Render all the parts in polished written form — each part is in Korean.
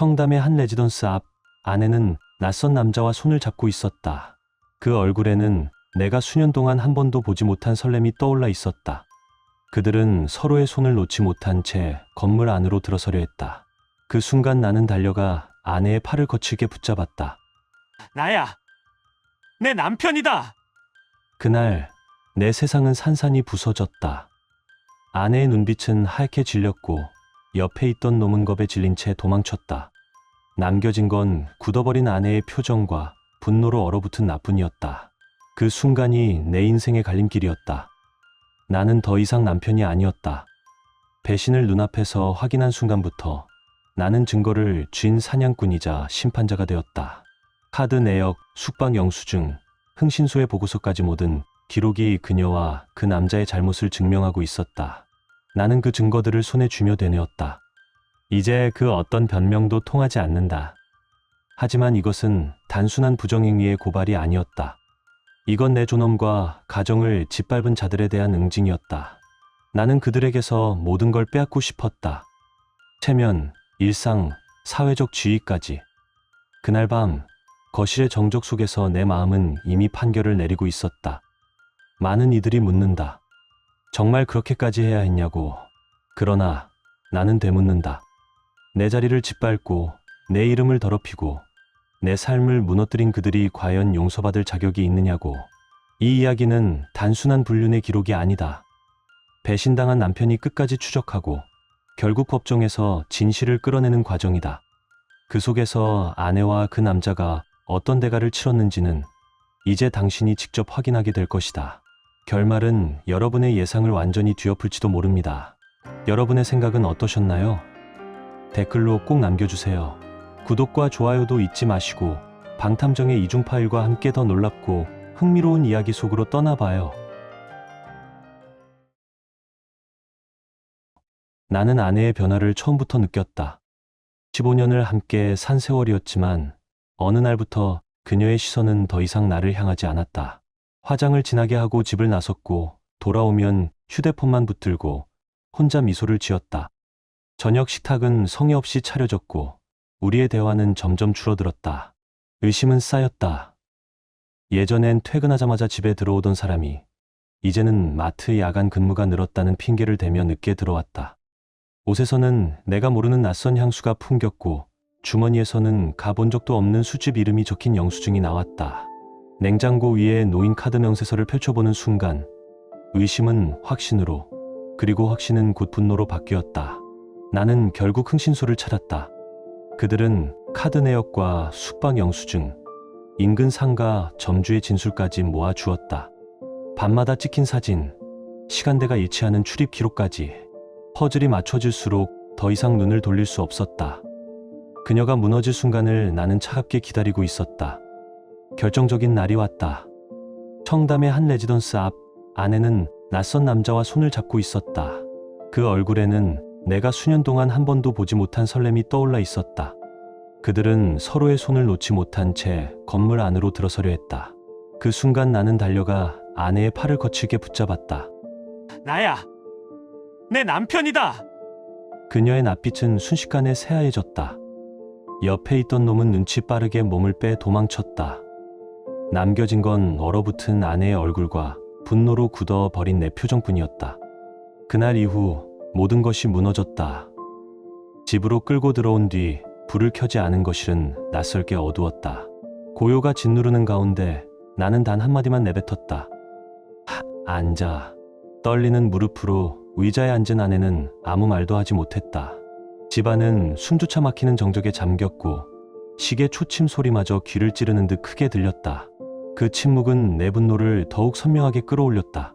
청담의 한 레지던스 앞 아내는 낯선 남자와 손을 잡고 있었다. 그 얼굴에는 내가 수년 동안 한 번도 보지 못한 설렘이 떠올라 있었다. 그들은 서로의 손을 놓지 못한 채 건물 안으로 들어서려 했다. 그 순간 나는 달려가 아내의 팔을 거칠게 붙잡았다. 나야! 내 남편이다! 그날 내 세상은 산산이 부서졌다. 아내의 눈빛은 하얗게 질렸고 옆에 있던 놈은 겁에 질린 채 도망쳤다. 남겨진 건 굳어버린 아내의 표정과 분노로 얼어붙은 나뿐이었다. 그 순간이 내 인생의 갈림길이었다. 나는 더 이상 남편이 아니었다. 배신을 눈앞에서 확인한 순간부터 나는 증거를 쥔 사냥꾼이자 심판자가 되었다. 카드 내역, 숙박 영수증, 흥신소의 보고서까지 모든 기록이 그녀와 그 남자의 잘못을 증명하고 있었다. 나는 그 증거들을 손에 쥐며 되뇌었다. 이제 그 어떤 변명도 통하지 않는다. 하지만 이것은 단순한 부정행위의 고발이 아니었다. 이건 내 존엄과 가정을 짓밟은 자들에 대한 응징이었다. 나는 그들에게서 모든 걸 빼앗고 싶었다. 체면, 일상, 사회적 지위까지. 그날 밤 거실의 정적 속에서 내 마음은 이미 판결을 내리고 있었다. 많은 이들이 묻는다. 정말 그렇게까지 해야 했냐고. 그러나 나는 되묻는다. 내 자리를 짓밟고 내 이름을 더럽히고 내 삶을 무너뜨린 그들이 과연 용서받을 자격이 있느냐고. 이 이야기는 단순한 불륜의 기록이 아니다. 배신당한 남편이 끝까지 추적하고 결국 법정에서 진실을 끌어내는 과정이다. 그 속에서 아내와 그 남자가 어떤 대가를 치렀는지는 이제 당신이 직접 확인하게 될 것이다. 결말은 여러분의 예상을 완전히 뒤엎을지도 모릅니다. 여러분의 생각은 어떠셨나요? 댓글로 꼭 남겨주세요. 구독과 좋아요도 잊지 마시고 방탐정의 이중 파일과 함께 더 놀랍고 흥미로운 이야기 속으로 떠나봐요. 나는 아내의 변화를 처음부터 느꼈다. 15년을 함께 산 세월이었지만 어느 날부터 그녀의 시선은 더 이상 나를 향하지 않았다. 화장을 진하게 하고 집을 나섰고 돌아오면 휴대폰만 붙들고 혼자 미소를 지었다. 저녁 식탁은 성의 없이 차려졌고 우리의 대화는 점점 줄어들었다. 의심은 쌓였다. 예전엔 퇴근하자마자 집에 들어오던 사람이 이제는 마트 야간 근무가 늘었다는 핑계를 대며 늦게 들어왔다. 옷에서는 내가 모르는 낯선 향수가 풍겼고 주머니에서는 가본 적도 없는 술집 이름이 적힌 영수증이 나왔다. 냉장고 위에 놓인 카드 명세서를 펼쳐보는 순간 의심은 확신으로, 그리고 확신은 곧 분노로 바뀌었다. 나는 결국 흥신소를 찾았다. 그들은 카드 내역과 숙박 영수증, 인근 상가 점주의 진술까지 모아주었다. 밤마다 찍힌 사진, 시간대가 일치하는 출입 기록까지. 퍼즐이 맞춰질수록 더 이상 눈을 돌릴 수 없었다. 그녀가 무너질 순간을 나는 차갑게 기다리고 있었다. 결정적인 날이 왔다. 청담의 한 레지던스 앞 아내는 낯선 남자와 손을 잡고 있었다. 그 얼굴에는 내가 수년 동안 한 번도 보지 못한 설렘이 떠올라 있었다. 그들은 서로의 손을 놓지 못한 채 건물 안으로 들어서려 했다. 그 순간 나는 달려가 아내의 팔을 거칠게 붙잡았다. 나야! 내 남편이다! 그녀의 낯빛은 순식간에 새하얘졌다. 옆에 있던 놈은 눈치 빠르게 몸을 빼 도망쳤다. 남겨진 건 얼어붙은 아내의 얼굴과 분노로 굳어버린 내 표정뿐이었다. 그날 이후 모든 것이 무너졌다. 집으로 끌고 들어온 뒤 불을 켜지 않은 거실은 낯설게 어두웠다. 고요가 짓누르는 가운데 나는 단 한마디만 내뱉었다. 앉아. 떨리는 무릎으로 의자에 앉은 아내는 아무 말도 하지 못했다. 집안은 숨조차 막히는 정적에 잠겼고 시계 초침 소리마저 귀를 찌르는 듯 크게 들렸다. 그 침묵은 내 분노를 더욱 선명하게 끌어올렸다.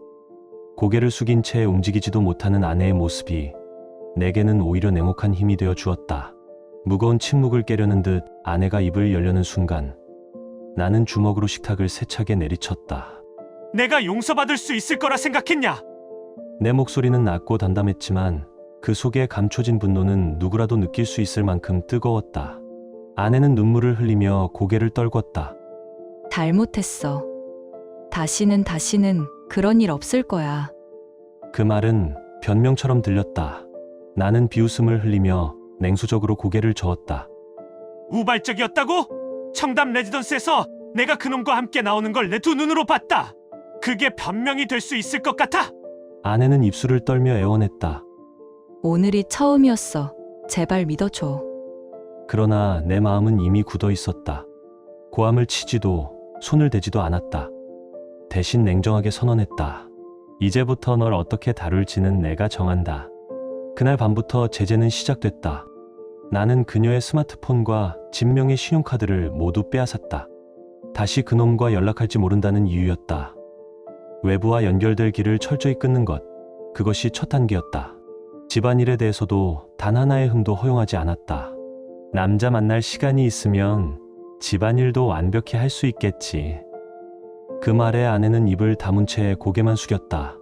고개를 숙인 채 움직이지도 못하는 아내의 모습이 내게는 오히려 냉혹한 힘이 되어 주었다. 무거운 침묵을 깨려는 듯 아내가 입을 열려는 순간 나는 주먹으로 식탁을 세차게 내리쳤다. 내가 용서받을 수 있을 거라 생각했냐? 내 목소리는 낮고 담담했지만 그 속에 감춰진 분노는 누구라도 느낄 수 있을 만큼 뜨거웠다. 아내는 눈물을 흘리며 고개를 떨궜다. 잘못했어. 다시는 그런 일 없을 거야. 그 말은 변명처럼 들렸다. 나는 비웃음을 흘리며 냉소적으로 고개를 저었다. 우발적이었다고? 청담 레지던스에서 내가 그놈과 함께 나오는 걸 내 두 눈으로 봤다. 그게 변명이 될 수 있을 것 같아? 아내는 입술을 떨며 애원했다. 오늘이 처음이었어. 제발 믿어줘. 그러나 내 마음은 이미 굳어 있었다. 고함을 치지도 손을 대지도 않았다. 대신 냉정하게 선언했다. 이제부터 널 어떻게 다룰지는 내가 정한다. 그날 밤부터 제재는 시작됐다. 나는 그녀의 스마트폰과 진명의 신용카드를 모두 빼앗았다. 다시 그놈과 연락할지 모른다는 이유였다. 외부와 연결될 길을 철저히 끊는 것, 그것이 첫 단계였다. 집안일에 대해서도 단 하나의 흠도 허용하지 않았다. 남자 만날 시간이 있으면 집안일도 완벽히 할 수 있겠지. 그 말에 아내는 입을 다문 채 고개만 숙였다.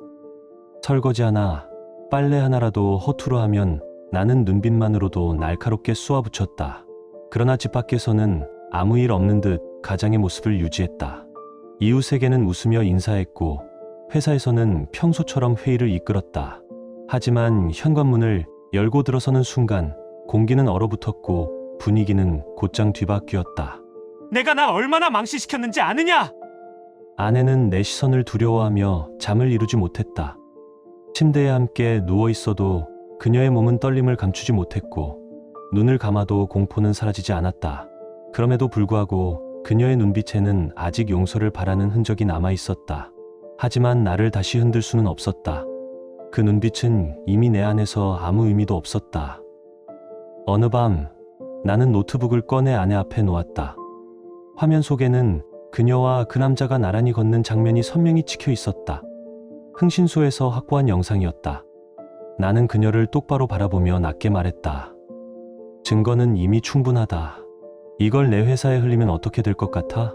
설거지 하나, 빨래 하나라도 허투루 하면 나는 눈빛만으로도 날카롭게 쏘아붙였다. 그러나 집 밖에서는 아무 일 없는 듯 가장의 모습을 유지했다. 이웃에게는 웃으며 인사했고 회사에서는 평소처럼 회의를 이끌었다. 하지만 현관문을 열고 들어서는 순간 공기는 얼어붙었고 분위기는 곧장 뒤바뀌었다. 내가 나 얼마나 망신시켰는지 아느냐? 아내는 내 시선을 두려워하며 잠을 이루지 못했다. 침대에 함께 누워 있어도 그녀의 몸은 떨림을 감추지 못했고 눈을 감아도 공포는 사라지지 않았다. 그럼에도 불구하고 그녀의 눈빛에는 아직 용서를 바라는 흔적이 남아 있었다. 하지만 나를 다시 흔들 수는 없었다. 그 눈빛은 이미 내 안에서 아무 의미도 없었다. 어느 밤 나는 노트북을 꺼내 아내 앞에 놓았다. 화면 속에는 그녀와 그 남자가 나란히 걷는 장면이 선명히 찍혀 있었다. 흥신소에서 확보한 영상이었다. 나는 그녀를 똑바로 바라보며 낮게 말했다. 증거는 이미 충분하다. 이걸 내 회사에 흘리면 어떻게 될 것 같아?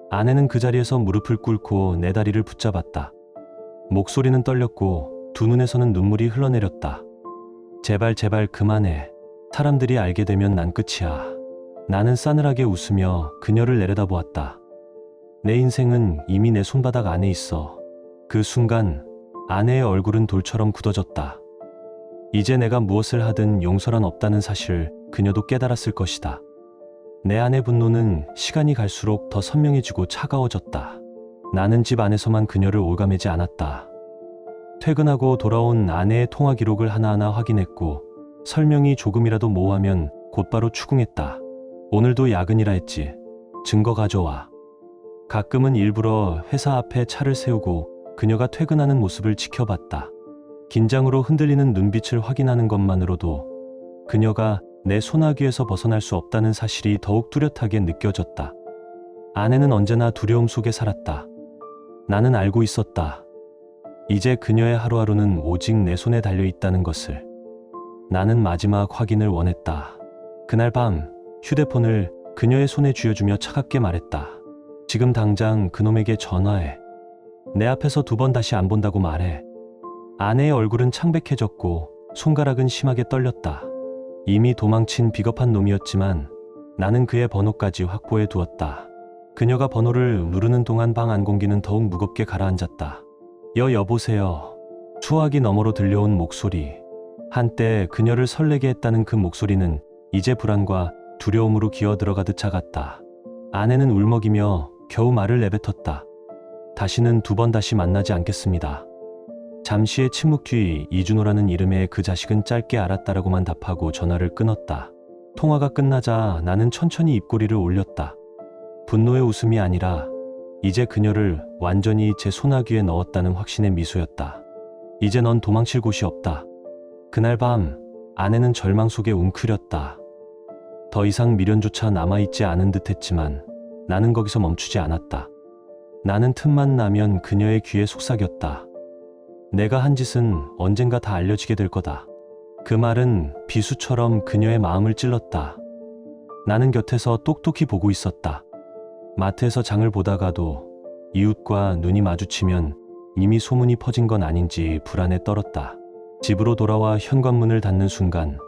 아내는 그 자리에서 무릎을 꿇고 내 다리를 붙잡았다. 목소리는 떨렸고 두 눈에서는 눈물이 흘러내렸다. 제발 그만해. 사람들이 알게 되면 난 끝이야. 나는 싸늘하게 웃으며 그녀를 내려다보았다. 내 인생은 이미 내 손바닥 안에 있어. 그 순간 아내의 얼굴은 돌처럼 굳어졌다. 이제 내가 무엇을 하든 용서란 없다는 사실을 그녀도 깨달았을 것이다. 내 안의 분노는 시간이 갈수록 더 선명해지고 차가워졌다. 나는 집 안에서만 그녀를 올가매지 않았다. 퇴근하고 돌아온 아내의 통화 기록을 하나하나 확인했고 설명이 조금이라도 모호하면 곧바로 추궁했다. 오늘도 야근이라 했지. 증거 가져와. 가끔은 일부러 회사 앞에 차를 세우고 그녀가 퇴근하는 모습을 지켜봤다. 긴장으로 흔들리는 눈빛을 확인하는 것만으로도 그녀가 내 소나귀에서 벗어날 수 없다는 사실이 더욱 뚜렷하게 느껴졌다. 아내는 언제나 두려움 속에 살았다. 나는 알고 있었다. 이제 그녀의 하루하루는 오직 내 손에 달려있다는 것을. 나는 마지막 확인을 원했다. 그날 밤 휴대폰을 그녀의 손에 쥐어주며 차갑게 말했다. 지금 당장 그놈에게 전화해. 내 앞에서 두 번 다시 안 본다고 말해. 아내의 얼굴은 창백해졌고 손가락은 심하게 떨렸다. 이미 도망친 비겁한 놈이었지만 나는 그의 번호까지 확보해 두었다. 그녀가 번호를 누르는 동안 방 안 공기는 더욱 무겁게 가라앉았다. 여보세요. 수화기 너머로 들려온 목소리. 한때 그녀를 설레게 했다는 그 목소리는 이제 불안과 두려움으로 기어 들어가듯 작았다. 아내는 울먹이며 겨우 말을 내뱉었다. 다시는 두 번 다시 만나지 않겠습니다. 잠시의 침묵 뒤 이준호라는 이름의 그 자식은 짧게 알았다라고만 답하고 전화를 끊었다. 통화가 끝나자 나는 천천히 입꼬리를 올렸다. 분노의 웃음이 아니라 이제 그녀를 완전히 제 소나귀에 넣었다는 확신의 미소였다. 이제 넌 도망칠 곳이 없다. 그날 밤 아내는 절망 속에 웅크렸다. 더 이상 미련조차 남아있지 않은 듯 했지만 나는 거기서 멈추지 않았다. 나는 틈만 나면 그녀의 귀에 속삭였다. 내가 한 짓은 언젠가 다 알려지게 될 거다. 그 말은 비수처럼 그녀의 마음을 찔렀다. 나는 곁에서 똑똑히 보고 있었다. 마트에서 장을 보다가도 이웃과 눈이 마주치면 이미 소문이 퍼진 건 아닌지 불안에 떨었다. 집으로 돌아와 현관문을 닫는 순간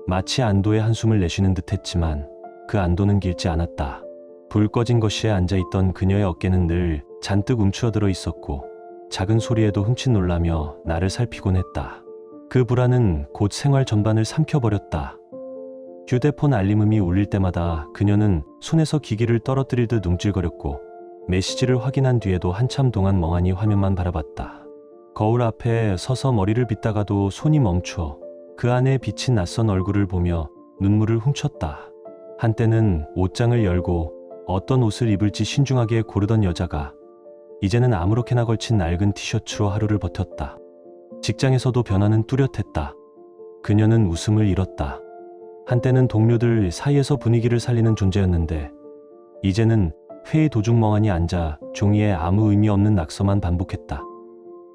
마치 안도의 한숨을 내쉬는 듯 했지만 그 안도는 길지 않았다. 불 꺼진 거실에 앉아있던 그녀의 어깨는 늘 잔뜩 움츠러들어 있었고 작은 소리에도 흠칫 놀라며 나를 살피곤 했다. 그 불안은 곧 생활 전반을 삼켜버렸다. 휴대폰 알림음이 울릴 때마다 그녀는 손에서 기기를 떨어뜨릴 듯 움찔거렸고 메시지를 확인한 뒤에도 한참 동안 멍하니 화면만 바라봤다. 거울 앞에 서서 머리를 빗다가도 손이 멈춰 그 안에 비친 낯선 얼굴을 보며 눈물을 훔쳤다. 한때는 옷장을 열고 어떤 옷을 입을지 신중하게 고르던 여자가 이제는 아무렇게나 걸친 낡은 티셔츠로 하루를 버텼다. 직장에서도 변화는 뚜렷했다. 그녀는 웃음을 잃었다. 한때는 동료들 사이에서 분위기를 살리는 존재였는데 이제는 회의 도중 멍하니 앉아 종이에 아무 의미 없는 낙서만 반복했다.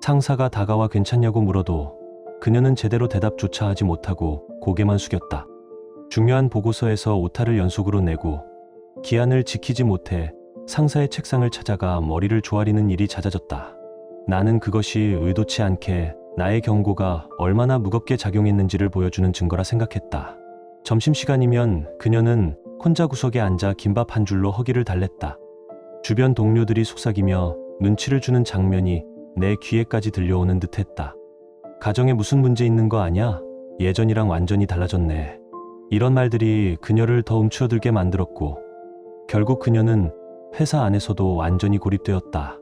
상사가 다가와 괜찮냐고 물어도 그녀는 제대로 대답조차 하지 못하고 고개만 숙였다. 중요한 보고서에서 오타를 연속으로 내고 기한을 지키지 못해 상사의 책상을 찾아가 머리를 조아리는 일이 잦아졌다. 나는 그것이 의도치 않게 나의 경고가 얼마나 무겁게 작용했는지를 보여주는 증거라 생각했다. 점심시간이면 그녀는 혼자 구석에 앉아 김밥 한 줄로 허기를 달랬다. 주변 동료들이 속삭이며 눈치를 주는 장면이 내 귀에까지 들려오는 듯했다. 가정에 무슨 문제 있는 거 아냐? 예전이랑 완전히 달라졌네. 이런 말들이 그녀를 더 움츠러들게 만들었고 결국 그녀는 회사 안에서도 완전히 고립되었다.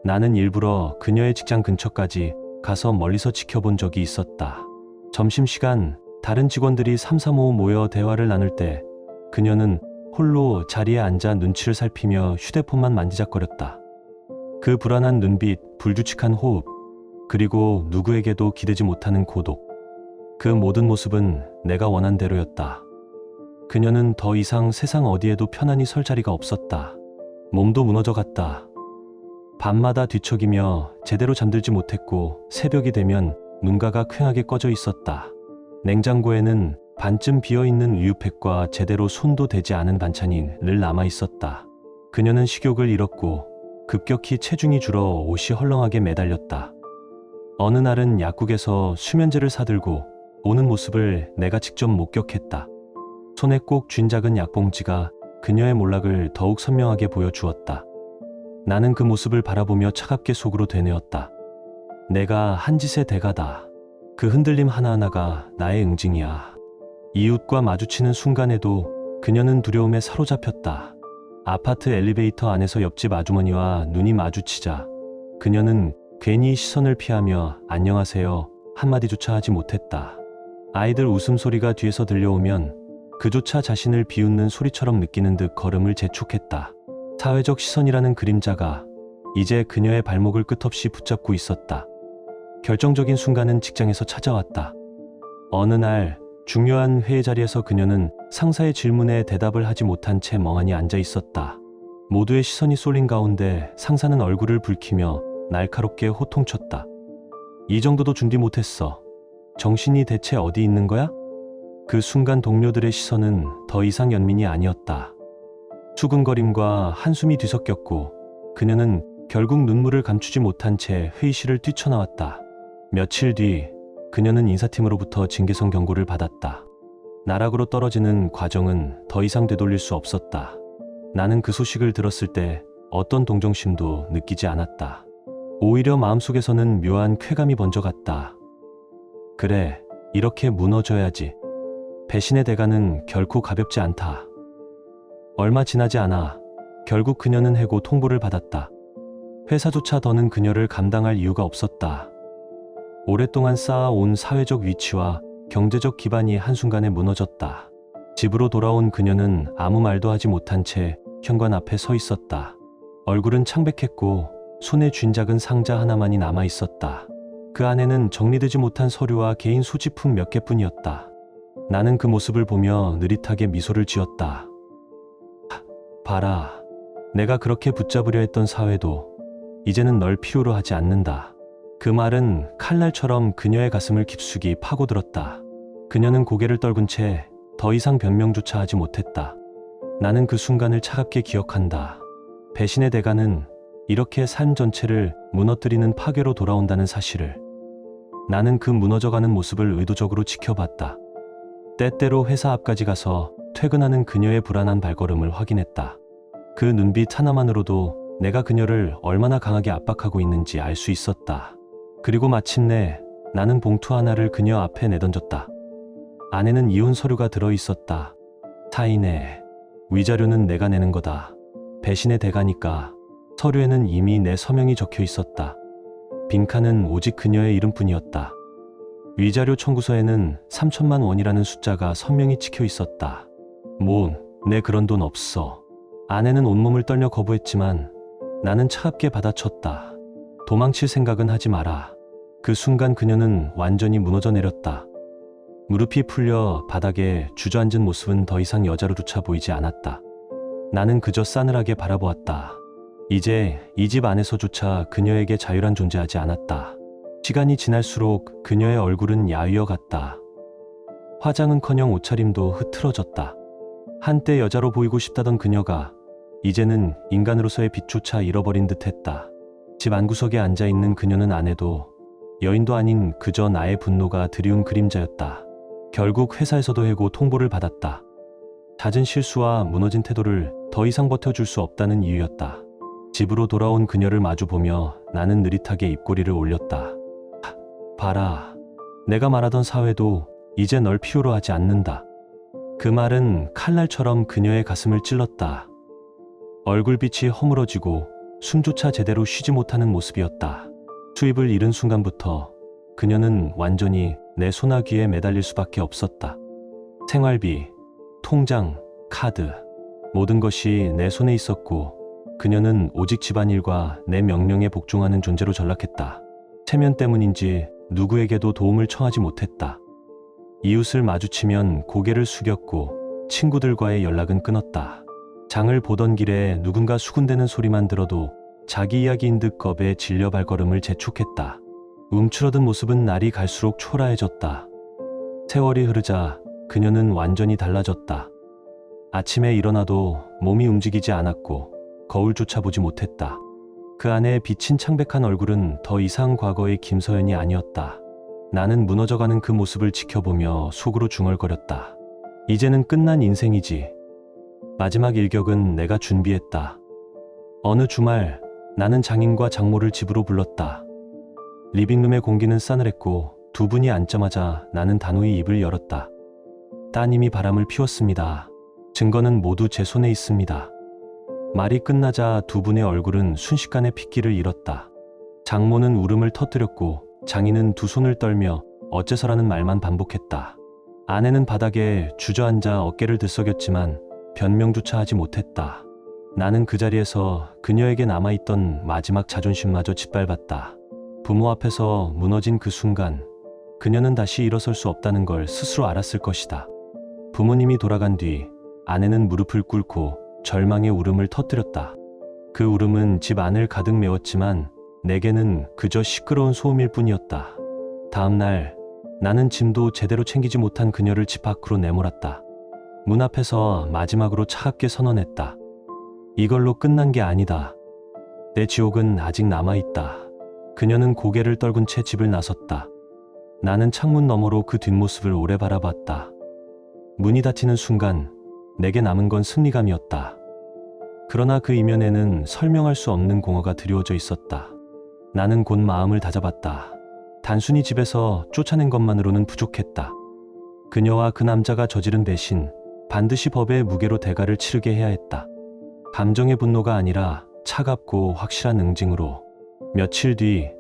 나는 일부러 그녀의 직장 근처까지 가서 멀리서 지켜본 적이 있었다. 점심시간 다른 직원들이 삼삼오오 모여 대화를 나눌 때 그녀는 홀로 자리에 앉아 눈치를 살피며 휴대폰만 만지작거렸다. 그 불안한 눈빛, 불규칙한 호흡, 그리고 누구에게도 기대지 못하는 고독. 그 모든 모습은 내가 원한 대로였다. 그녀는 더 이상 세상 어디에도 편안히 설 자리가 없었다. 몸도 무너져갔다. 밤마다 뒤척이며 제대로 잠들지 못했고 새벽이 되면 눈가가 퀭하게 꺼져 있었다. 냉장고에는 반쯤 비어있는 우유팩과 제대로 손도 대지 않은 반찬이 늘 남아있었다. 그녀는 식욕을 잃었고 급격히 체중이 줄어 옷이 헐렁하게 매달렸다. 어느 날은 약국에서 수면제를 사들고 오는 모습을 내가 직접 목격했다. 손에 꼭 쥔 작은 약봉지가 그녀의 몰락을 더욱 선명하게 보여주었다. 나는 그 모습을 바라보며 차갑게 속으로 되뇌었다. 내가 한 짓의 대가다. 그 흔들림 하나하나가 나의 응징이야. 이웃과 마주치는 순간에도 그녀는 두려움에 사로잡혔다. 아파트 엘리베이터 안에서 옆집 아주머니와 눈이 마주치자 그녀는 괜히 시선을 피하며 안녕하세요 한마디조차 하지 못했다. 아이들 웃음소리가 뒤에서 들려오면 그조차 자신을 비웃는 소리처럼 느끼는 듯 걸음을 재촉했다. 사회적 시선이라는 그림자가 이제 그녀의 발목을 끝없이 붙잡고 있었다. 결정적인 순간은 직장에서 찾아왔다. 어느 날 중요한 회의 자리에서 그녀는 상사의 질문에 대답을 하지 못한 채 멍하니 앉아 있었다. 모두의 시선이 쏠린 가운데 상사는 얼굴을 붉히며 날카롭게 호통쳤다. 이 정도도 준비 못했어. 정신이 대체 어디 있는 거야? 그 순간 동료들의 시선은 더 이상 연민이 아니었다. 수근거림과 한숨이 뒤섞였고 그녀는 결국 눈물을 감추지 못한 채 회의실을 뛰쳐나왔다. 며칠 뒤 그녀는 인사팀으로부터 징계성 경고를 받았다. 나락으로 떨어지는 과정은 더 이상 되돌릴 수 없었다. 나는 그 소식을 들었을 때 어떤 동정심도 느끼지 않았다. 오히려 마음속에서는 묘한 쾌감이 번져갔다. 그래, 이렇게 무너져야지. 배신의 대가는 결코 가볍지 않다. 얼마 지나지 않아 결국 그녀는 해고 통보를 받았다. 회사조차 더는 그녀를 감당할 이유가 없었다. 오랫동안 쌓아온 사회적 위치와 경제적 기반이 한순간에 무너졌다. 집으로 돌아온 그녀는 아무 말도 하지 못한 채 현관 앞에 서 있었다. 얼굴은 창백했고 손에 쥔 작은 상자 하나만이 남아 있었다. 그 안에는 정리되지 못한 서류와 개인 소지품 몇 개뿐이었다. 나는 그 모습을 보며 느릿하게 미소를 지었다. 봐라. 내가 그렇게 붙잡으려 했던 사회도 이제는 널 필요로 하지 않는다. 그 말은 칼날처럼 그녀의 가슴을 깊숙이 파고들었다. 그녀는 고개를 떨군 채 더 이상 변명조차 하지 못했다. 나는 그 순간을 차갑게 기억한다. 배신의 대가는 이렇게 삶 전체를 무너뜨리는 파괴로 돌아온다는 사실을. 나는 그 무너져가는 모습을 의도적으로 지켜봤다. 때때로 회사 앞까지 가서 퇴근하는 그녀의 불안한 발걸음을 확인했다. 그 눈빛 하나만으로도 내가 그녀를 얼마나 강하게 압박하고 있는지 알 수 있었다. 그리고 마침내 나는 봉투 하나를 그녀 앞에 내던졌다. 안에는 이혼 서류가 들어있었다. 타인의 위자료는 내가 내는 거다. 배신의 대가니까. 서류에는 이미 내 서명이 적혀 있었다. 빈칸은 오직 그녀의 이름뿐이었다. 위자료 청구서에는 3천만 원이라는 숫자가 선명히 찍혀 있었다. 내 그런 돈 없어. 아내는 온몸을 떨며 거부했지만 나는 차갑게 받아쳤다. 도망칠 생각은 하지 마라. 그 순간 그녀는 완전히 무너져 내렸다. 무릎이 풀려 바닥에 주저앉은 모습은 더 이상 여자로조차 보이지 않았다. 나는 그저 싸늘하게 바라보았다. 이제 이 집 안에서조차 그녀에게 자유란 존재하지 않았다. 시간이 지날수록 그녀의 얼굴은 야위어 갔다. 화장은커녕 옷차림도 흐트러졌다. 한때 여자로 보이고 싶다던 그녀가 이제는 인간으로서의 빛조차 잃어버린 듯했다. 집 안구석에 앉아있는 그녀는 아내도 여인도 아닌 그저 나의 분노가 드리운 그림자였다. 결국 회사에서도 해고 통보를 받았다. 잦은 실수와 무너진 태도를 더 이상 버텨줄 수 없다는 이유였다. 집으로 돌아온 그녀를 마주보며 나는 느릿하게 입꼬리를 올렸다. 봐라. 내가 말하던 사회도 이제 널 필요로 하지 않는다. 그 말은 칼날처럼 그녀의 가슴을 찔렀다. 얼굴빛이 허물어지고 숨조차 제대로 쉬지 못하는 모습이었다. 수입을 잃은 순간부터 그녀는 완전히 내 소나기에 매달릴 수밖에 없었다. 생활비, 통장, 카드, 모든 것이 내 손에 있었고 그녀는 오직 집안일과 내 명령에 복종하는 존재로 전락했다. 체면 때문인지 누구에게도 도움을 청하지 못했다. 이웃을 마주치면 고개를 숙였고 친구들과의 연락은 끊었다. 장을 보던 길에 누군가 수군대는 소리만 들어도 자기 이야기인 듯 겁에 질려 발걸음을 재촉했다. 움츠러든 모습은 날이 갈수록 초라해졌다. 세월이 흐르자 그녀는 완전히 달라졌다. 아침에 일어나도 몸이 움직이지 않았고 거울조차 보지 못했다. 그 안에 비친 창백한 얼굴은 더 이상 과거의 김서연이 아니었다. 나는 무너져가는 그 모습을 지켜보며 속으로 중얼거렸다. 이제는 끝난 인생이지. 마지막 일격은 내가 준비했다. 어느 주말 나는 장인과 장모를 집으로 불렀다. 리빙룸의 공기는 싸늘했고 두 분이 앉자마자 나는 단호히 입을 열었다. 따님이 바람을 피웠습니다. 증거는 모두 제 손에 있습니다. 말이 끝나자 두 분의 얼굴은 순식간에 핏기를 잃었다. 장모는 울음을 터뜨렸고 장인은 두 손을 떨며 어째서라는 말만 반복했다. 아내는 바닥에 주저앉아 어깨를 들썩였지만 변명조차 하지 못했다. 나는 그 자리에서 그녀에게 남아있던 마지막 자존심마저 짓밟았다. 부모 앞에서 무너진 그 순간 그녀는 다시 일어설 수 없다는 걸 스스로 알았을 것이다. 부모님이 돌아간 뒤 아내는 무릎을 꿇고 절망의 울음을 터뜨렸다. 그 울음은 집 안을 가득 메웠지만 내게는 그저 시끄러운 소음일 뿐이었다. 다음 날 나는 짐도 제대로 챙기지 못한 그녀를 집 밖으로 내몰았다. 문 앞에서 마지막으로 차갑게 선언했다. 이걸로 끝난 게 아니다. 내 지옥은 아직 남아있다. 그녀는 고개를 떨군 채 집을 나섰다. 나는 창문 너머로 그 뒷모습을 오래 바라봤다. 문이 닫히는 순간 내게 남은 건 승리감이었다. 그러나 그 이면에는 설명할 수 없는 공허가 드리워져 있었다. 나는 곧 마음을 다잡았다. 단순히 집에서 쫓아낸 것만으로는 부족했다. 그녀와 그 남자가 저지른 배신, 반드시 법의 무게로 대가를 치르게 해야 했다. 감정의 분노가 아니라 차갑고 확실한 응징으로. 며칠 뒤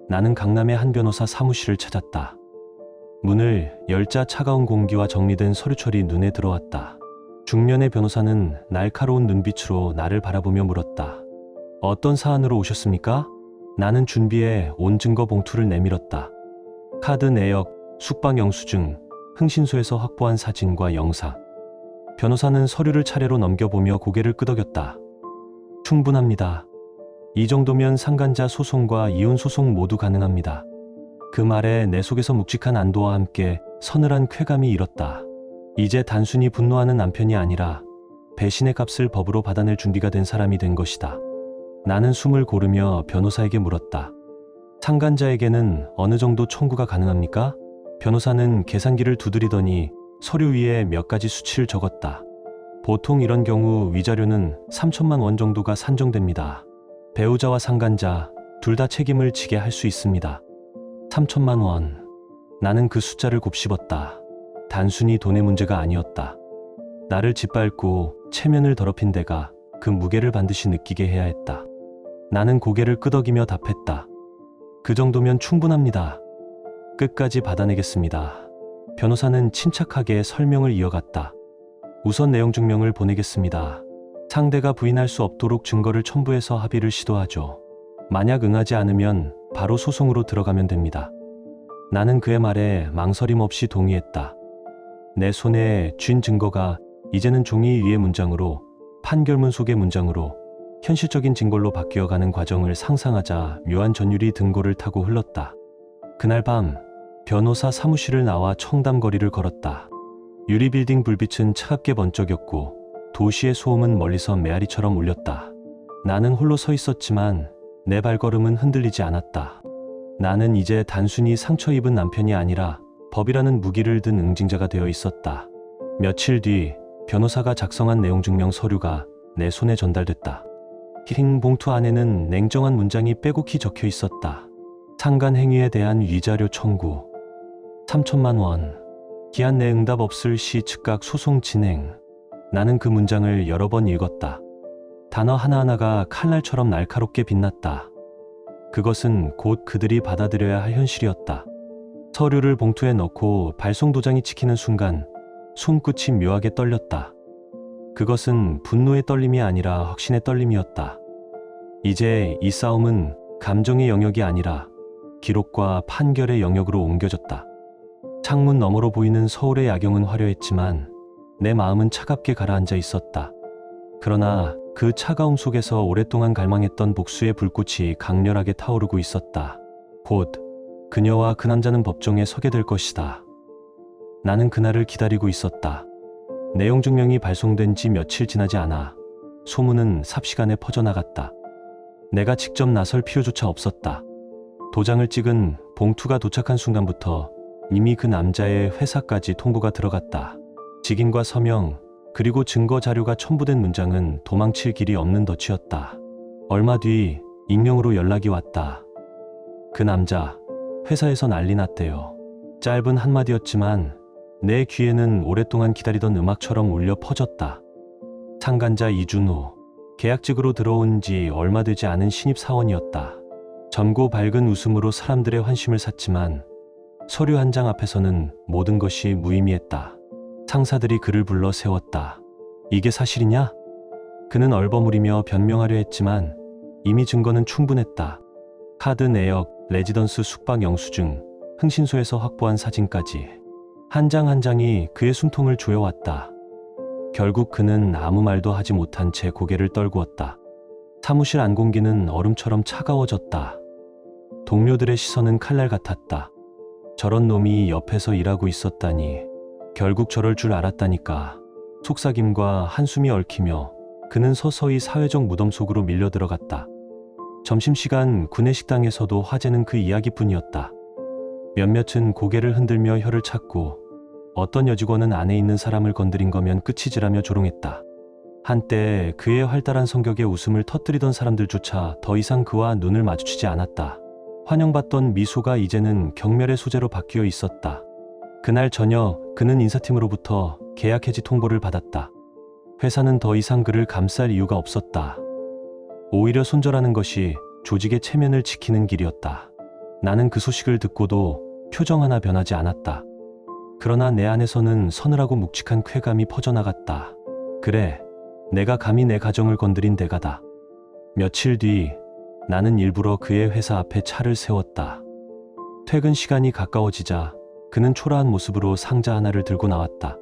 나는 강남의 한 변호사 사무실을 찾았다. 문을 열자 차가운 공기와 정리된 서류철이 눈에 들어왔다. 중년의 변호사는 날카로운 눈빛으로 나를 바라보며 물었다. 어떤 사안으로 오셨습니까? 나는 준비해 온 증거 봉투를 내밀었다. 카드 내역, 숙박 영수증, 흥신소에서 확보한 사진과 영상. 변호사는 서류를 차례로 넘겨보며 고개를 끄덕였다. 충분합니다. 이 정도면 상간자 소송과 이혼 소송 모두 가능합니다. 그 말에 내 속에서 묵직한 안도와 함께 서늘한 쾌감이 일었다. 이제 단순히 분노하는 남편이 아니라 배신의 값을 법으로 받아낼 준비가 된 사람이 된 것이다. 나는 숨을 고르며 변호사에게 물었다. 상간자에게는 어느 정도 청구가 가능합니까? 변호사는 계산기를 두드리더니 서류 위에 몇 가지 수치를 적었다. 보통 이런 경우 위자료는 3천만 원 정도가 산정됩니다. 배우자와 상간자 둘 다 책임을 지게 할 수 있습니다. 3천만 원. 나는 그 숫자를 곱씹었다. 단순히 돈의 문제가 아니었다. 나를 짓밟고 체면을 더럽힌 내가 그 무게를 반드시 느끼게 해야 했다. 나는 고개를 끄덕이며 답했다. 그 정도면 충분합니다. 끝까지 받아내겠습니다. 변호사는 침착하게 설명을 이어갔다. 우선 내용 증명을 보내겠습니다. 상대가 부인할 수 없도록 증거를 첨부해서 합의를 시도하죠. 만약 응하지 않으면 바로 소송으로 들어가면 됩니다. 나는 그의 말에 망설임 없이 동의했다. 내 손에 쥔 증거가 이제는 종이 위의 문장으로, 판결문 속의 문장으로, 현실적인 증거로 바뀌어가는 과정을 상상하자 묘한 전율이 등골을 타고 흘렀다. 그날 밤 변호사 사무실을 나와 청담거리를 걸었다. 유리빌딩 불빛은 차갑게 번쩍였고 도시의 소음은 멀리서 메아리처럼 울렸다. 나는 홀로 서 있었지만 내 발걸음은 흔들리지 않았다. 나는 이제 단순히 상처 입은 남편이 아니라 법이라는 무기를 든 응징자가 되어 있었다. 며칠 뒤 변호사가 작성한 내용 증명 서류가 내 손에 전달됐다. 흰 봉투 안에는 냉정한 문장이 빼곡히 적혀 있었다. 상간 행위에 대한 위자료 청구 3천만 원. 기한 내 응답 없을 시 즉각 소송 진행. 나는 그 문장을 여러 번 읽었다. 단어 하나하나가 칼날처럼 날카롭게 빛났다. 그것은 곧 그들이 받아들여야 할 현실이었다. 서류를 봉투에 넣고 발송 도장이 찍히는 순간 손끝이 묘하게 떨렸다. 그것은 분노의 떨림이 아니라 확신의 떨림이었다. 이제 이 싸움은 감정의 영역이 아니라 기록과 판결의 영역으로 옮겨졌다. 창문 너머로 보이는 서울의 야경은 화려했지만 내 마음은 차갑게 가라앉아 있었다. 그러나 그 차가움 속에서 오랫동안 갈망했던 복수의 불꽃이 강렬하게 타오르고 있었다. 곧 그녀와 그 남자는 법정에 서게 될 것이다. 나는 그날을 기다리고 있었다. 내용 증명이 발송된 지 며칠 지나지 않아 소문은 삽시간에 퍼져나갔다. 내가 직접 나설 필요조차 없었다. 도장을 찍은 봉투가 도착한 순간부터 이미 그 남자의 회사까지 통보가 들어갔다. 직인과 서명, 그리고 증거 자료가 첨부된 문장은 도망칠 길이 없는 덫이었다. 얼마 뒤 익명으로 연락이 왔다. 그 남자, 회사에서 난리 났대요. 짧은 한마디였지만 내 귀에는 오랫동안 기다리던 음악처럼 울려 퍼졌다. 상간자 이준호, 계약직으로 들어온 지 얼마 되지 않은 신입사원이었다. 젊고 밝은 웃음으로 사람들의 환심을 샀지만 서류 한 장 앞에서는 모든 것이 무의미했다. 상사들이 그를 불러 세웠다. 이게 사실이냐? 그는 얼버무리며 변명하려 했지만 이미 증거는 충분했다. 카드 내역, 레지던스 숙박 영수증, 흥신소에서 확보한 사진까지 한 장 한 장이 그의 숨통을 조여왔다. 결국 그는 아무 말도 하지 못한 채 고개를 떨구었다. 사무실 안공기는 얼음처럼 차가워졌다. 동료들의 시선은 칼날 같았다. 저런 놈이 옆에서 일하고 있었다니. 결국 저럴 줄 알았다니까. 속삭임과 한숨이 얽히며 그는 서서히 사회적 무덤 속으로 밀려 들어갔다. 점심시간 구내식당에서도 화제는 그 이야기뿐이었다. 몇몇은 고개를 흔들며 혀를 찾고 어떤 여직원은 안에 있는 사람을 건드린 거면 끝이지라며 조롱했다. 한때 그의 활달한 성격에 웃음을 터뜨리던 사람들조차 더 이상 그와 눈을 마주치지 않았다. 환영받던 미소가 이제는 경멸의 소재로 바뀌어 있었다. 그날 저녁 그는 인사팀으로부터 계약 해지 통보를 받았다. 회사는 더 이상 그를 감쌀 이유가 없었다. 오히려 손절하는 것이 조직의 체면을 지키는 길이었다. 나는 그 소식을 듣고도 표정 하나 변하지 않았다. 그러나 내 안에서는 서늘하고 묵직한 쾌감이 퍼져나갔다. 그래, 내가 감히 내 가정을 건드린 대가다. 며칠 뒤 나는 일부러 그의 회사 앞에 차를 세웠다. 퇴근 시간이 가까워지자 그는 초라한 모습으로 상자 하나를 들고 나왔다.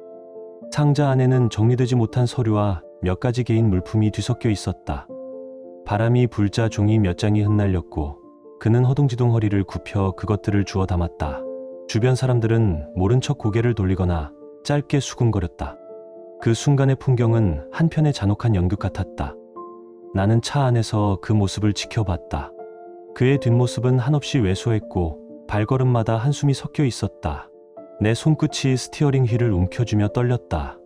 상자 안에는 정리되지 못한 서류와 몇 가지 개인 물품이 뒤섞여 있었다. 바람이 불자 종이 몇 장이 흩날렸고 그는 허둥지둥 허리를 굽혀 그것들을 주워 담았다. 주변 사람들은 모른 척 고개를 돌리거나 짧게 수군거렸다. 그 순간의 풍경은 한편의 잔혹한 연극 같았다. 나는 차 안에서 그 모습을 지켜봤다. 그의 뒷모습은 한없이 왜소했고 발걸음마다 한숨이 섞여 있었다. 내 손끝이 스티어링 휠을 움켜쥐며 떨렸다.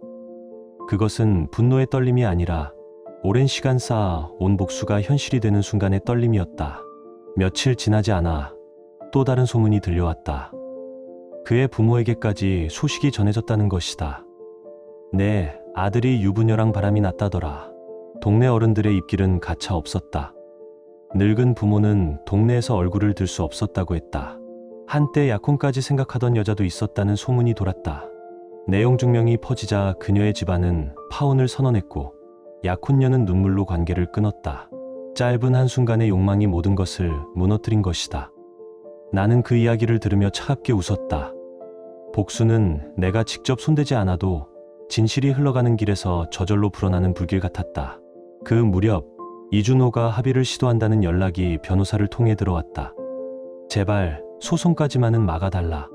그것은 분노의 떨림이 아니라 오랜 시간 쌓아 온 복수가 현실이 되는 순간의 떨림이었다. 며칠 지나지 않아 또 다른 소문이 들려왔다. 그의 부모에게까지 소식이 전해졌다는 것이다. 내 아들이 유부녀랑 바람이 났다더라. 동네 어른들의 입길은 가차 없었다. 늙은 부모는 동네에서 얼굴을 들 수 없었다고 했다. 한때 약혼까지 생각하던 여자도 있었다는 소문이 돌았다. 내용 증명이 퍼지자 그녀의 집안은 파혼을 선언했고 약혼녀는 눈물로 관계를 끊었다. 짧은 한순간의 욕망이 모든 것을 무너뜨린 것이다. 나는 그 이야기를 들으며 차갑게 웃었다. 복수는 내가 직접 손대지 않아도 진실이 흘러가는 길에서 저절로 불어나는 불길 같았다. 그 무렵 이준호가 합의를 시도한다는 연락이 변호사를 통해 들어왔다. 제발 소송까지만은 막아달라.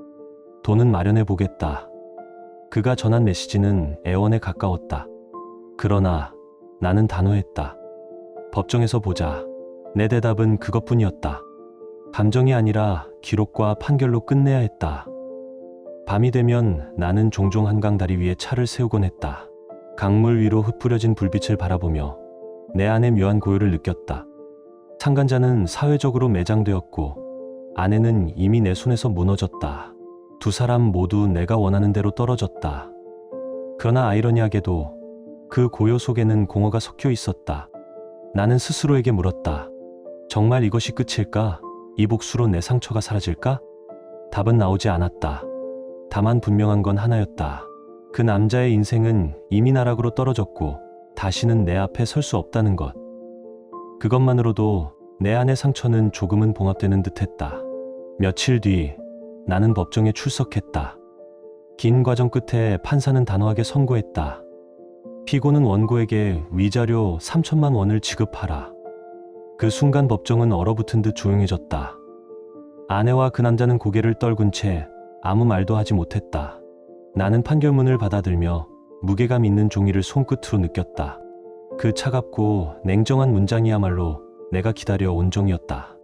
돈은 마련해 보겠다. 그가 전한 메시지는 애원에 가까웠다. 그러나 나는 단호했다. 법정에서 보자. 내 대답은 그것뿐이었다. 감정이 아니라 기록과 판결로 끝내야 했다. 밤이 되면 나는 종종 한강 다리 위에 차를 세우곤 했다. 강물 위로 흩뿌려진 불빛을 바라보며 내 안의 묘한 고요를 느꼈다. 참관자는 사회적으로 매장되었고 아내는 이미 내 손에서 무너졌다. 두 사람 모두 내가 원하는 대로 떨어졌다. 그러나 아이러니하게도 그 고요 속에는 공허가 섞여 있었다. 나는 스스로에게 물었다. 정말 이것이 끝일까? 이 복수로 내 상처가 사라질까? 답은 나오지 않았다. 다만 분명한 건 하나였다. 그 남자의 인생은 이미 나락으로 떨어졌고 다시는 내 앞에 설 수 없다는 것. 그것만으로도 내 안의 상처는 조금은 봉합되는 듯했다. 며칠 뒤 나는 법정에 출석했다. 긴 과정 끝에 판사는 단호하게 선고했다. 피고는 원고에게 위자료 3천만 원을 지급하라. 그 순간 법정은 얼어붙은 듯 조용해졌다. 아내와 그 남자는 고개를 떨군 채 아무 말도 하지 못했다. 나는 판결문을 받아들며 무게감 있는 종이를 손끝으로 느꼈다. 그 차갑고 냉정한 문장이야말로 내가 기다려 온종이었다.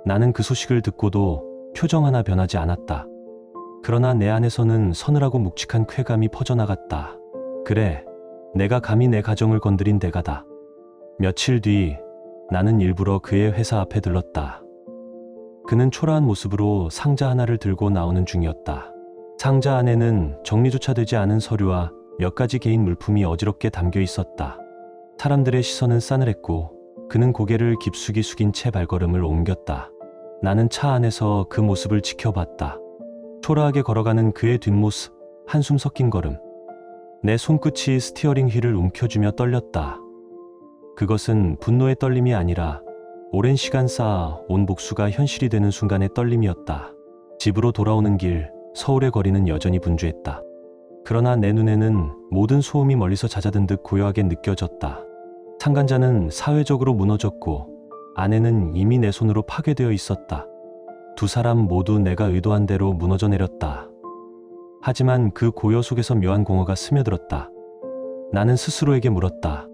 나는 그 소식을 듣고도 표정 하나 변하지 않았다. 그러나 내 안에서는 서늘하고 묵직한 쾌감이 퍼져나갔다. 그래, 내가 감히 내 가정을 건드린 대가다. 며칠 뒤 나는 일부러 그의 회사 앞에 들렀다. 그는 초라한 모습으로 상자 하나를 들고 나오는 중이었다. 상자 안에는 정리조차 되지 않은 서류와 몇 가지 개인 물품이 어지럽게 담겨 있었다. 사람들의 시선은 싸늘했고 그는 고개를 깊숙이 숙인 채 발걸음을 옮겼다. 나는 차 안에서 그 모습을 지켜봤다. 초라하게 걸어가는 그의 뒷모습, 한숨 섞인 걸음. 내 손끝이 스티어링 휠을 움켜쥐며 떨렸다. 그것은 분노의 떨림이 아니라 오랜 시간 쌓아 온 복수가 현실이 되는 순간의 떨림이었다. 집으로 돌아오는 길, 서울의 거리는 여전히 분주했다. 그러나 내 눈에는 모든 소음이 멀리서 잦아든 듯 고요하게 느껴졌다. 참관자는 사회적으로 무너졌고 아내는 이미 내 손으로 파괴되어 있었다. 두 사람 모두 내가 의도한 대로 무너져 내렸다. 하지만 그 고요 속에서 묘한 공허가 스며들었다. 나는 스스로에게 물었다.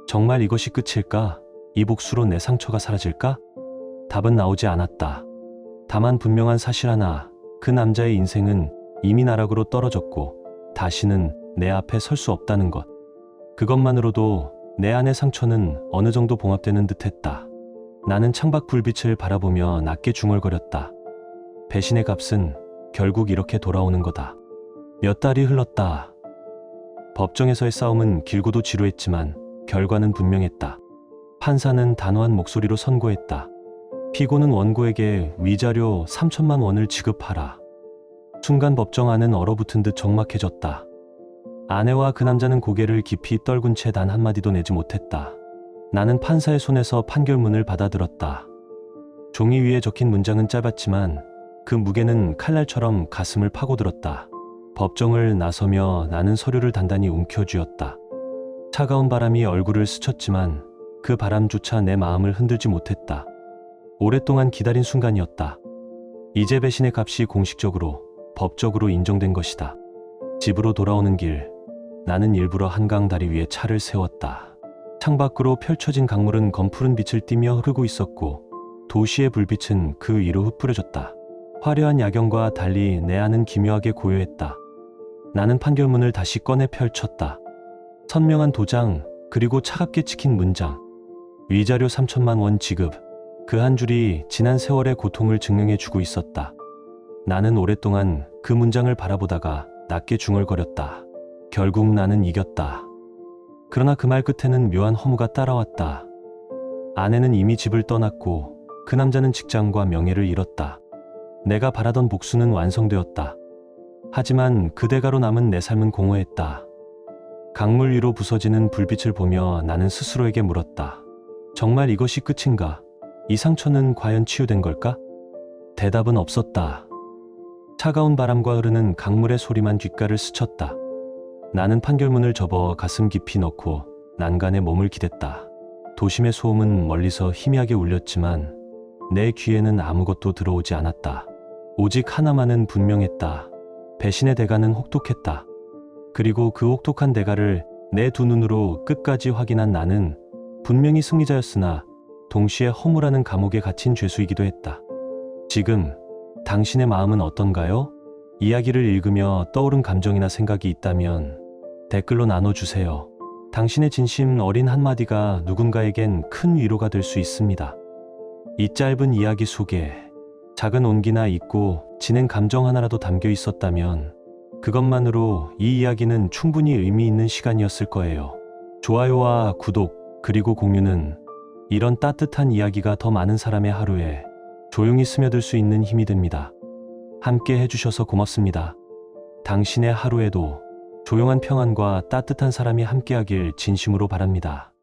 정말 이것이 끝일까? 이 복수로 내 상처가 사라질까? 답은 나오지 않았다. 다만 분명한 사실 하나, 그 남자의 인생은 이미 나락으로 떨어졌고 다시는 내 앞에 설 수 없다는 것. 그것만으로도 내 안의 상처는 어느 정도 봉합되는 듯했다. 나는 창밖 불빛을 바라보며 낮게 중얼거렸다. 배신의 값은 결국 이렇게 돌아오는 거다. 몇 달이 흘렀다. 법정에서의 싸움은 길고도 지루했지만 결과는 분명했다. 판사는 단호한 목소리로 선고했다. 피고는 원고에게 위자료 3천만 원을 지급하라. 순간 법정 안은 얼어붙은 듯 적막해졌다. 아내와 그 남자는 고개를 깊이 떨군 채 단 한마디도 내지 못했다. 나는 판사의 손에서 판결문을 받아들었다. 종이 위에 적힌 문장은 짧았지만 그 무게는 칼날처럼 가슴을 파고들었다. 법정을 나서며 나는 서류를 단단히 움켜쥐었다. 차가운 바람이 얼굴을 스쳤지만 그 바람조차 내 마음을 흔들지 못했다. 오랫동안 기다린 순간이었다. 이제 배신의 값이 공식적으로, 법적으로 인정된 것이다. 집으로 돌아오는 길, 나는 일부러 한강 다리 위에 차를 세웠다. 창밖으로 펼쳐진 강물은 검푸른 빛을 띠며 흐르고 있었고 도시의 불빛은 그 위로 흩뿌려졌다. 화려한 야경과 달리 내 안은 기묘하게 고요했다. 나는 판결문을 다시 꺼내 펼쳤다. 선명한 도장, 그리고 차갑게 찍힌 문장. 위자료 3천만 원 지급. 그 한 줄이 지난 세월의 고통을 증명해주고 있었다. 나는 오랫동안 그 문장을 바라보다가 낮게 중얼거렸다. 결국 나는 이겼다. 그러나 그 말 끝에는 묘한 허무가 따라왔다. 아내는 이미 집을 떠났고 그 남자는 직장과 명예를 잃었다. 내가 바라던 복수는 완성되었다. 하지만 그대가로 남은 내 삶은 공허했다. 강물 위로 부서지는 불빛을 보며 나는 스스로에게 물었다. 정말 이것이 끝인가? 이 상처는 과연 치유된 걸까? 대답은 없었다. 차가운 바람과 흐르는 강물의 소리만 귓가를 스쳤다. 나는 판결문을 접어 가슴 깊이 넣고 난간에 몸을 기댔다. 도심의 소음은 멀리서 희미하게 울렸지만 내 귀에는 아무것도 들어오지 않았다. 오직 하나만은 분명했다. 배신의 대가는 혹독했다. 그리고 그 혹독한 대가를 내 두 눈으로 끝까지 확인한 나는 분명히 승리자였으나 동시에 허무라는 감옥에 갇힌 죄수이기도 했다. 지금 당신의 마음은 어떤가요? 이야기를 읽으며 떠오른 감정이나 생각이 있다면 댓글로 나눠주세요. 당신의 진심 어린 한마디가 누군가에겐 큰 위로가 될 수 있습니다. 이 짧은 이야기 속에 작은 온기나 잊고 지낸 감정 하나라도 담겨 있었다면 그것만으로 이 이야기는 충분히 의미 있는 시간이었을 거예요. 좋아요와 구독 그리고 공유는 이런 따뜻한 이야기가 더 많은 사람의 하루에 조용히 스며들 수 있는 힘이 됩니다. 함께 해주셔서 고맙습니다. 당신의 하루에도 조용한 평안과 따뜻한 사람이 함께하길 진심으로 바랍니다.